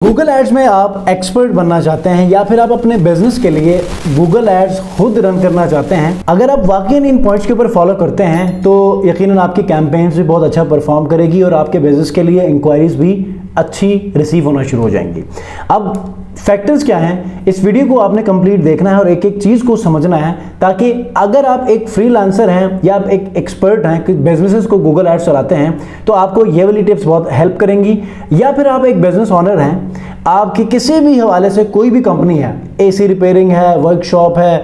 Google ads में आप expert बनना चाहते हैं या फिर आप अपने बिजनेस के लिए गूगल एड्स खुद रन करना चाहते हैं। अगर आप वाकई इन पॉइंट्स के ऊपर फॉलो करते हैं तो यकीनन आपकी कैंपेन्स भी बहुत अच्छा परफॉर्म करेगी और आपके बिजनेस के लिए इंक्वायरीज भी अच्छी रिसीव होना शुरू हो जाएंगी। अब फैक्टर्स क्या हैं, इस वीडियो को आपने कंप्लीट देखना है और एक एक चीज़ को समझना है, ताकि अगर आप एक फ्रीलांसर हैं या आप एक एक्सपर्ट हैं कि बिजनेसेस को गूगल एड्स चलाते हैं तो आपको ये वाली टिप्स बहुत हेल्प करेंगी। या फिर आप एक बिजनेस ओनर हैं, आपकी किसी भी हवाले से कोई भी कंपनी है, एसी रिपेयरिंग है, वर्कशॉप है,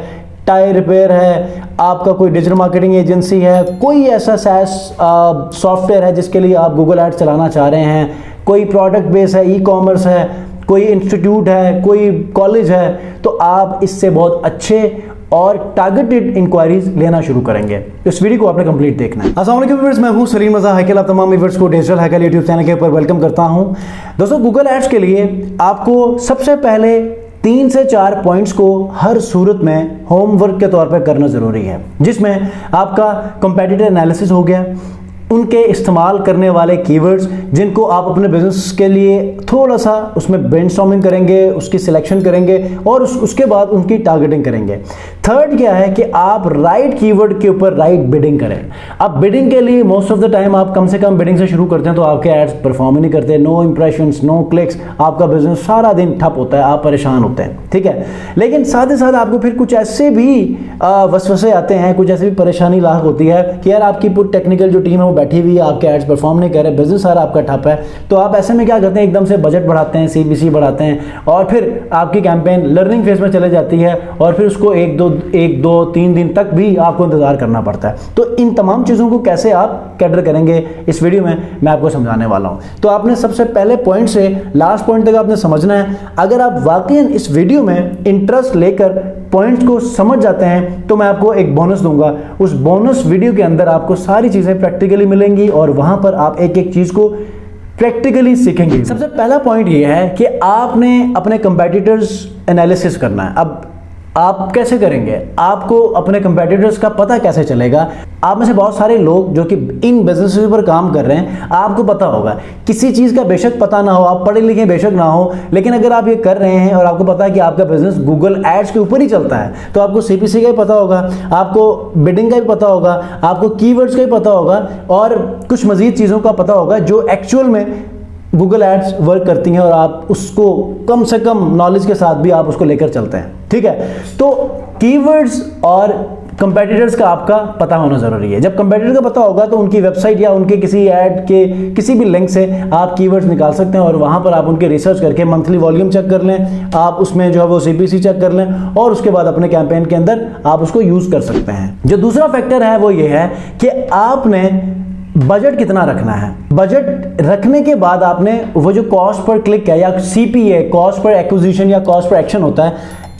टायर रिपेयर है, आपका कोई डिजिटल मार्केटिंग एजेंसी है, कोई ऐसा सैस सॉफ्टवेयर है जिसके लिए आप गूगल एड्स चलाना चाह रहे हैं, कोई प्रोडक्ट बेस है, ई कॉमर्स है, कोई इंस्टीट्यूट है, कोई कॉलेज है, तो आप इससे बहुत अच्छे और टारगेटेड इंक्वायरीज लेना शुरू करेंगे। इस वीडियो को आपने कंप्लीट देखना है। अस्सलाम वालेकुम व्यूअर्स, मैं हूं सलीम रज़ा हैकल। आप तमाम व्यूअर्स को डिजिटल हैकल यूट्यूब चैनल के ऊपर वेलकम करता हूं। दोस्तों, गूगल एड्स के लिए आपको सबसे पहले 3 से 4 पॉइंट्स को हर सूरत में होमवर्क के तौर पर करना जरूरी है, जिसमें आपका कंपेटिटर एनालिसिस हो गया, उनके इस्तेमाल करने वाले कीवर्ड्स जिनको आप अपने बिजनेस के लिए थोड़ा सा उसमें ब्रेनस्टॉर्मिंग करेंगे, उसकी सिलेक्शन करेंगे और उसके बाद उनकी टारगेटिंग करेंगे। थर्ड क्या है कि आप राइट कीवर्ड के ऊपर राइट बिडिंग करें। अब बिडिंग के लिए मोस्ट ऑफ द टाइम आप कम से कम बिडिंग से शुरू करते हैं तो आपके एड्स परफॉर्म ही नहीं करते, नो इंप्रेशंस, नो क्लिक्स, आपका बिजनेस सारा दिन ठप होता है, आप परेशान होते हैं, ठीक है। लेकिन साथ ही साथ आपको फिर कुछ ऐसे भी वसवसे आते हैं, कुछ ऐसी भी परेशानी लाक होती है कि यार आपकी पूरी टेक्निकल जो टीम है वो बैठी हुई है, आपके एड्स परफॉर्म नहीं कर रहे, बिजनेस सारा आपका ठप है। तो आप ऐसे में क्या करते हैं, एकदम से बजट बढ़ाते हैं, सीबीसी बढ़ाते हैं और फिर आपकी कैंपेन लर्निंग फेज में चले जाती है और फिर उसको एक दो तीन दिन तक भी आपको इंतजार करना पड़ता है। तो इन तमाम चीज़ों को कैसे आप कैटर करेंगे, इस वीडियो में मैं आपको समझाने वाला हूं। तो आपने सबसे पहले पॉइंट से लास्ट पॉइंट तक आपने समझना है। अगर आप वाकई इस वीडियो में इंटरेस्ट लेकर पॉइंट्स को समझ जाते हैं तो मैं आपको एक बोनस दूंगा। उस बोनस वीडियो के अंदर आपको सारी चीजें प्रैक्टिकली मिलेंगी और वहां पर आप एक एक चीज को प्रैक्टिकली सीखेंगे। सबसे पहला पॉइंट यह है कि आपने अपने कंपेटिटर्स एनालिसिस करना है। अब आप कैसे करेंगे, आपको अपने कंपेटिटर्स का पता कैसे चलेगा? आप में से बहुत सारे लोग जो कि इन बिजनेसेस पर काम कर रहे हैं, आपको पता होगा किसी चीज़ का बेशक पता ना हो, आप पढ़े लिखे बेशक ना हो, लेकिन अगर आप ये कर रहे हैं और आपको पता है कि आपका बिजनेस गूगल एड्स के ऊपर ही चलता है, तो आपको सीपीसी का भी पता होगा, आपको बिडिंग का भी पता होगा, आपको कीवर्ड्स का भी पता होगा और कुछ मजीद चीज़ों का पता होगा जो एक्चुअल में गूगल एड्स वर्क करती हैं और आप उसको कम से कम नॉलेज के साथ भी आप उसको लेकर चलते हैं, ठीक है। तो कीवर्ड्स और कंपेटिटर्स का आपका पता होना जरूरी है। जब कंपेटिटर का पता होगा तो उनकी वेबसाइट या उनके किसी ऐड के किसी भी लिंक से आप कीवर्ड्स निकाल सकते हैं और वहां पर आप उनके रिसर्च करके मंथली वॉल्यूम चेक कर लें, आप उसमें जो है वो सीपीसी चेक कर लें और उसके बाद अपने कैंपेन के अंदर आप उसको यूज कर सकते हैं। जो दूसरा फैक्टर है वो ये है कि आपने बजट कितना रखना है। बजट रखने के बाद आपने वो जो कॉस्ट पर क्लिक है या सीपीए, कॉस्ट पर एक्विजिशन या कॉस्ट पर एक्शन होता है,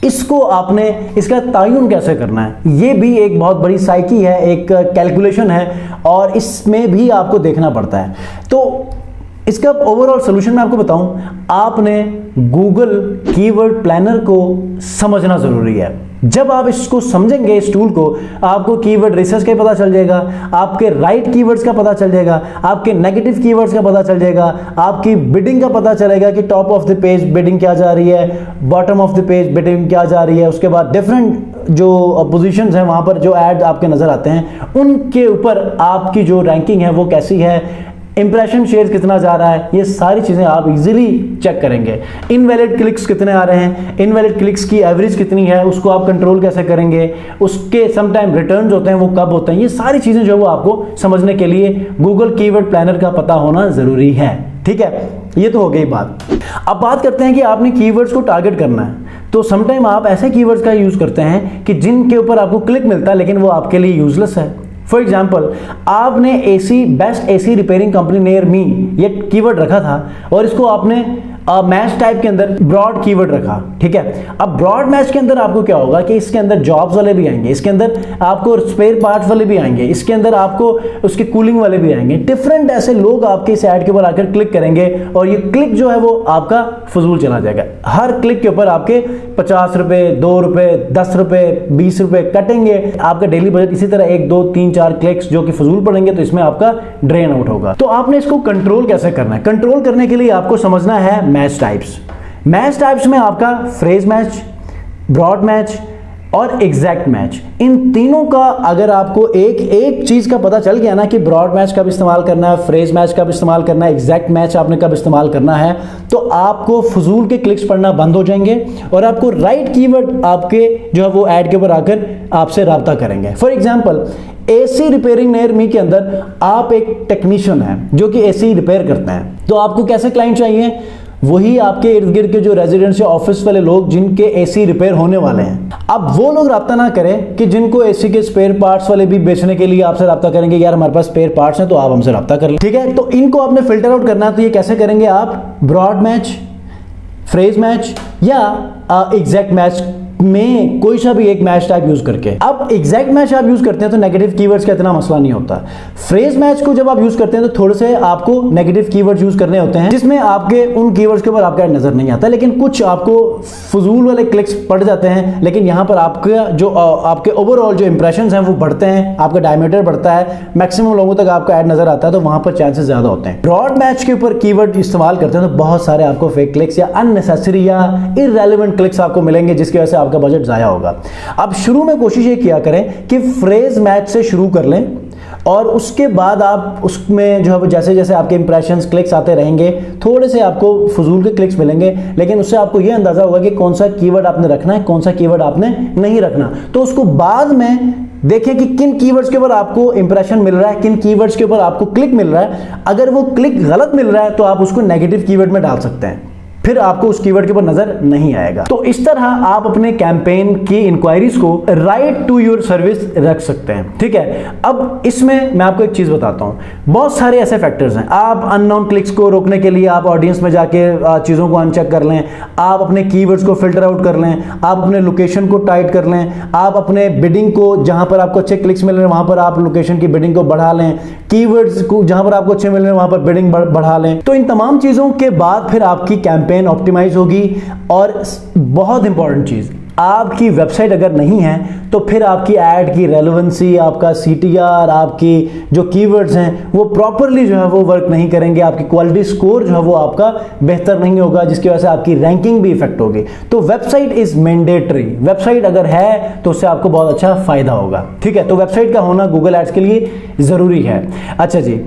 इसको आपने इसका तयन कैसे करना है। ये भी एक बहुत बड़ी साइकी है, एक कैलकुलेशन है और इसमें भी आपको देखना पड़ता है। तो इसका ओवरऑल सोल्यूशन मैं आपको बताऊं, आपने गूगल कीवर्ड प्लानर को समझना जरूरी है। जब आप इसको समझेंगे, इस टूल को, आपको कीवर्ड रिसर्च का पता चल जाएगा, आपके राइट कीवर्ड्स का पता चल जाएगा, आपके नेगेटिव कीवर्ड्स का पता चल जाएगा, आपकी बिडिंग का पता चलेगा कि top of the page bidding क्या जा रही है, bottom of the page bidding क्या जा रही है। उसके बाद डिफरेंट जो पोजीशंस हैं वहां पर जो एड आपके नजर आते हैं उनके ऊपर आपकी जो रैंकिंग है वो कैसी है, इंप्रेशन शेयर कितना जा रहा है, ये सारी चीज़ें आप इजीली चेक करेंगे। इनवैलिड क्लिक्स कितने आ रहे हैं, इनवैलिड क्लिक्स की एवरेज कितनी है, उसको आप कंट्रोल कैसे करेंगे, उसके समटाइम रिटर्न्स होते हैं वो कब होते हैं, ये सारी चीज़ें जो है वो आपको समझने के लिए गूगल कीवर्ड प्लानर का पता होना ज़रूरी है, ठीक है। ये तो हो गई बात। अब बात करते हैं कि आपने कीवर्ड्स को टारगेट करना है। तो समटाइम आप ऐसे कीवर्ड्स का यूज़ करते हैं कि जिनके ऊपर आपको क्लिक मिलता है लेकिन वो आपके लिए यूजलेस है। फॉर एग्जाम्पल, आपने best AC repairing company near me ये कीवर्ड रखा था और इसको आपने मैच टाइप के अंदर ब्रॉड कीवर्ड रखा, ठीक है। अब ब्रॉड मैच के अंदर आपको क्या होगा कि इसके अंदर जॉब्स वाले भी आएंगे, इसके अंदर आपको स्पेयर पार्ट्स वाले भी आएंगे, इसके अंदर आपको उसके कूलिंग वाले भी आएंगे। डिफरेंट ऐसे लोग आपके इस ऐड के ऊपर आकर क्लिक करेंगे और ये क्लिक जो है वो आपका फजूल चला जाएगा। हर क्लिक के ऊपर आपके 50 रुपए, 2 रुपए, 10 रुपए, 20 रुपए कटेंगे। आपका डेली बजट इसी तरह 1, 2, 3, 3-4 क्लिक्स जो कि फजूल पड़ेंगे तो इसमें आपका ड्रेन आउट होगा। तो आपने इसको कंट्रोल कैसे करना है? कंट्रोल करने के लिए आपको समझना है मैच टाइप्स। मैच टाइप्स में आपका फ्रेज मैच, ब्रॉड मैच और एग्जैक्ट मैच, इन तीनों का अगर आपको एक चीज का पता चल गया ना कि ब्रॉड मैच कब इस्तेमाल करना है, फ्रेज मैच कब इस्तेमाल करना है, एग्जैक्ट मैच आपने कब इस्तेमाल करना है, तो आपको फजूल के क्लिक्स पड़ना बंद हो जाएंगे और आपको राइट कीवर्ड आपके जो है वो ऐड के ऊपर आकर आपसे राब्ता करेंगे। For example, AC repairing near me के अंदर आप एक टेक्नीशियन हैं जो कि एसी रिपेयर करते हैं, तो आपको कैसे क्लाइंट चाहिए? वही आपके इर्द गिर्द के जो रेजिडेंट्स या ऑफिस वाले लोग जिनके एसी रिपेयर होने वाले हैं। अब वो लोग राब्ता ना करें कि जिनको एसी के स्पेयर पार्ट्स वाले भी बेचने के लिए आपसे राब्ता करेंगे, यार हमारे पास स्पेयर पार्ट्स हैं तो आप हमसे राब्ता कर लें, ठीक है। तो इनको आपने फिल्टर आउट करना है, तो ये कैसे करेंगे आप? ब्रॉड मैच, फ्रेज मैच या एग्जैक्ट मैच में कोई सा भी एक मैच टाइप यूज करके। अब एग्जैक्ट मैच आप यूज करते हैं तो नेगेटिव कीवर्ड्स का इतना मसला नहीं होता। फ्रेज मैच को जब आप यूज करते हैं तो थोड़े से आपको नेगेटिव कीवर्ड्स यूज करने होते हैं जिसमें आपके उन कीवर्ड्स के ऊपर आपका नजर नहीं आता, लेकिन कुछ आपको फजूल वाले क्लिक्स पड़ जाते हैं, लेकिन यहां पर आपका जो आपके ओवरऑल जो इंप्रेशंस हैं वो बढ़ते हैं, आपका डायमीटर बढ़ता है, मैक्सिमम लोगों तक आपका ऐड नजर आता है, तो वहां पर चांसेस ज्यादा होते हैं। ब्रॉड मैच के ऊपर कीवर्ड इस्तेमाल करते हैं तो बहुत सारे आपको फेक क्लिक्स या अननेसेसरी या इररेलेवेंट क्लिक्स आपको मिलेंगे जिसकी वजह से आपका बजट जाया होगा। अब शुरू में कोशिश ये किया करें कि फ्रेज मैच से शुरू कर लें और उसके बाद आप उसमें जो है जैसे जैसे आपके इंप्रेशंस क्लिक्स आते रहेंगे थोड़े से आपको फजूल के क्लिक्स मिलेंगे, लेकिन उससे आपको यह अंदाजा होगा कि कौन सा कीवर्ड आपने रखना है, कौन सा कीवर्ड आपने नहीं रखना। तो उसको बाद में देखें कि किन कीवर्ड्स के ऊपर आपको इंप्रेशन मिल रहा है, किन कीवर्ड्स के ऊपर आपको क्लिक मिल रहा है। अगर वो क्लिक गलत मिल रहा है तो आप उसको नेगेटिव कीवर्ड में डाल सकते हैं, फिर आपको उस कीवर्ड के ऊपर नजर नहीं आएगा। तो इस तरह आप अपने कैंपेन की इंक्वायरीज को राइट टू योर सर्विस रख सकते हैं, ठीक है। अब इसमें मैं आपको एक चीज बताता हूं, बहुत सारे ऐसे फैक्टर्स हैं। आप अननोन क्लिक्स को रोकने के लिए आप ऑडियंस में जाके चीजों को अनचेक कर लें, आप अपने कीवर्ड्स को फिल्टर आउट कर लें, आप अपने लोकेशन को टाइट कर लें, आप अपने बिडिंग को जहां पर आपको अच्छे क्लिक्स मिल रहे हैं वहां पर आप लोकेशन की बिडिंग को बढ़ा लें, कीवर्ड्स को जहां पर आपको अच्छे मिल रहे हैं वहां पर बिडिंग बढ़ा लें। तो इन तमाम चीजों के बाद फिर आपकी कैंपेन ऑप्टिमाइज होगी। और बहुत इंपॉर्टेंट चीज, आपकी वेबसाइट अगर नहीं है तो फिर आपकी ऐड की रेलेवेंसी, आपका सीटीआर, आपकी जो कीवर्ड्स हैं वो प्रॉपरली जो है वो वर्क नहीं करेंगे, आपकी क्वालिटी स्कोर जो है वो आपका बेहतर नहीं होगा, जिसकी वजह से आपकी रैंकिंग भी इफेक्ट होगी। तो वेबसाइट इज मैंडेटरी, वेबसाइट अगर है तो उससे आपको बहुत अच्छा फायदा होगा, ठीक है। तो वेबसाइट का होना गूगल एड्स के लिए जरूरी है। अच्छा जी,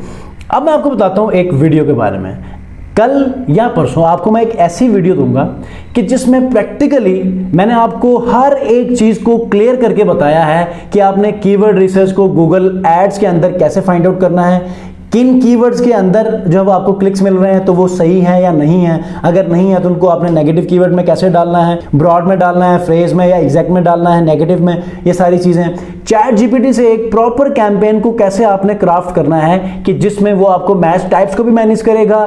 अब मैं आपको बताता हूं एक वीडियो के बारे में। कल या परसों आपको मैं एक ऐसी वीडियो दूंगा कि जिसमें प्रैक्टिकली मैंने आपको हर एक चीज को क्लियर करके बताया है कि आपने कीवर्ड रिसर्च को गूगल एड्स के अंदर कैसे फाइंड आउट करना है, किन कीवर्ड्स के अंदर जो है आपको क्लिक्स मिल रहे हैं तो वो सही है या नहीं है, अगर नहीं है तो उनको आपने नेगेटिव कीवर्ड में कैसे डालना है, ब्रॉड में डालना है, फ्रेज में या एग्जैक्ट में डालना है, नेगेटिव में, ये सारी चीजें। चैट जीपीटी से एक प्रॉपर कैंपेन को कैसे आपने क्राफ्ट करना है कि जिसमें वो आपको मैच टाइप्स को भी मैनेज करेगा,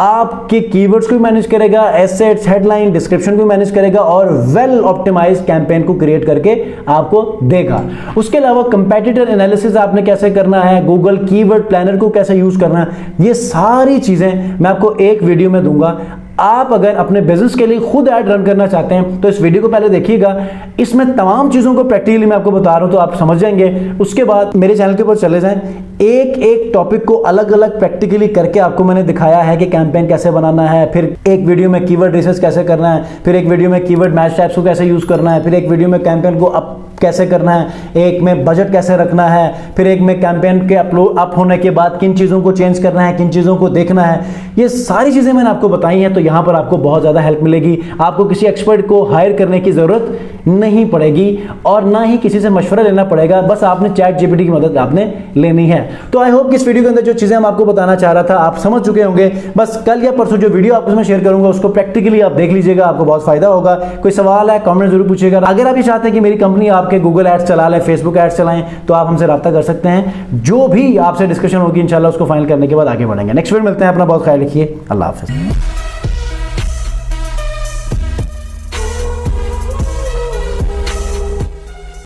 आपके कीवर्ड्स को भी मैनेज करेगा, एसेट्स, हेडलाइन, डिस्क्रिप्शन को भी मैनेज करेगा और वेल ऑप्टिमाइज्ड कैंपेन को क्रिएट करके आपको देगा। उसके अलावा कंपेटिटर एनालिसिस आपने कैसे करना है, गूगल कीवर्ड प्लानर को कैसे यूज करना है, ये सारी चीजें मैं आपको एक वीडियो में दूंगा। आप अगर अपने बिजनेस के लिए खुद ऐड रन करना चाहते हैं तो इस वीडियो को पहले देखिएगा, इसमें तमाम चीजों को प्रैक्टिकली मैं आपको बता रहा हूं तो आप समझ जाएंगे। उसके बाद मेरे चैनल के ऊपर चले जाएं, एक एक टॉपिक को अलग अलग प्रैक्टिकली करके आपको मैंने दिखाया है कि कैंपेन कैसे बनाना है, फिर एक वीडियो में कीवर्ड रिसर्च कैसे करना है, फिर एक वीडियो में कीवर्ड मैच टाइप्स को कैसे यूज करना है, फिर एक वीडियो में कैंपेन को अप कैसे करना है, एक में बजट कैसे रखना है, फिर एक में कैंपेन के अप होने के बाद किन चीजों को चेंज करना है, किन चीजों को देखना है, ये सारी चीजें मैंने आपको बताई हैं। तो यहां पर आपको बहुत ज्यादा हेल्प मिलेगी, आपको किसी एक्सपर्ट को हायर करने की जरूरत नहीं पड़ेगी और ना ही किसी से मशवरा लेना पड़ेगा, बस आपने चैट जीपीटी की मदद आपने लेनी है। तो आई होप कि इस वीडियो के अंदर जो चीजें हम आपको बताना चाह रहा था आप समझ चुके होंगे। बस कल या परसों जो वीडियो आपको मैं शेयर करूंगा उसको प्रैक्टिकली आप देख लीजिएगा, आपको बहुत फायदा होगा। कोई सवाल है कमेंट जरूर पूछिएगा। अगर आप ये चाहते हैं कि मेरी कंपनी आपके गूगल एड्स चला ले, फेसबुक एड्स चलाएं, तो आप हमसे राब्ता कर सकते हैं। जो भी आपसे डिस्कशन होगी इंशाल्लाह उसको फाइनल करने के बाद आगे बढ़ेंगे। नेक्स्ट वीडियो मिलते हैं, अपना बहुत ख्याल रखिए, अल्लाह हाफिज़।